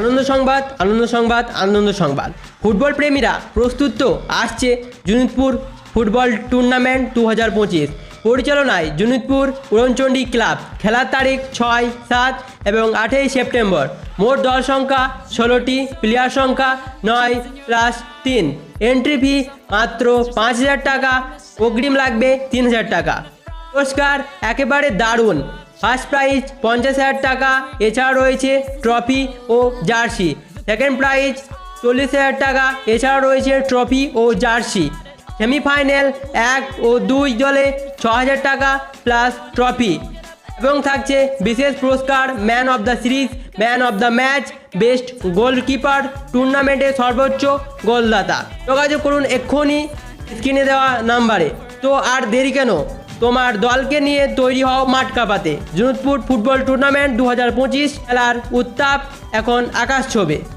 আনন্দ সংবাদ, আনন্দ সংবাদ, আনন্দ সংবাদ। ফুটবল প্রেমীরা প্রস্তুত তো, আসছে জুনিতপুর ফুটবল টুর্নামেন্ট 2025। পরিচালনায় জুনিতপুর উড়নচণ্ডী ক্লাব। খেলার তারিখ 6, 7 এবং 8ই সেপ্টেম্বর। মোট দল সংখ্যা 16টি, প্লেয়ার সংখ্যা 9+3। এন্ট্রি ফি মাত্র 5,000 টাকা, অগ্রিম লাগবে 3,000 টাকা। পুরস্কার একেবারে দারুণ। ফার্স্ট প্রাইজ 50,000 টাকা, এছাড়া রয়েছে ট্রফি ও জার্সি। সেকেন্ড প্রাইজ 40,000 টাকা, এছাড়া রয়েছে ট্রফি ও জার্সি। সেমিফাইনাল 1 ও 2 দলে 6,000 টাকা প্লাস ট্রফি, এবং থাকছে বিশেষ পুরস্কার man of the series, man of the match, best goalkeeper, টুর্নামেন্টের সর্বোচ্চ গোলদাতা। যোগাযোগ করুন এক্ষুনি স্ক্রিনে দেওয়া নাম্বারে। তো আর দেরি কেন, তোমার দলকে নিয়ে তৈরি হও মাঠ কাঁপাতে। জুনিতপুর ফুটবল টুর্নামেন্ট 2025 খেলার উত্তাপ এখন আকাশ ছোঁবে।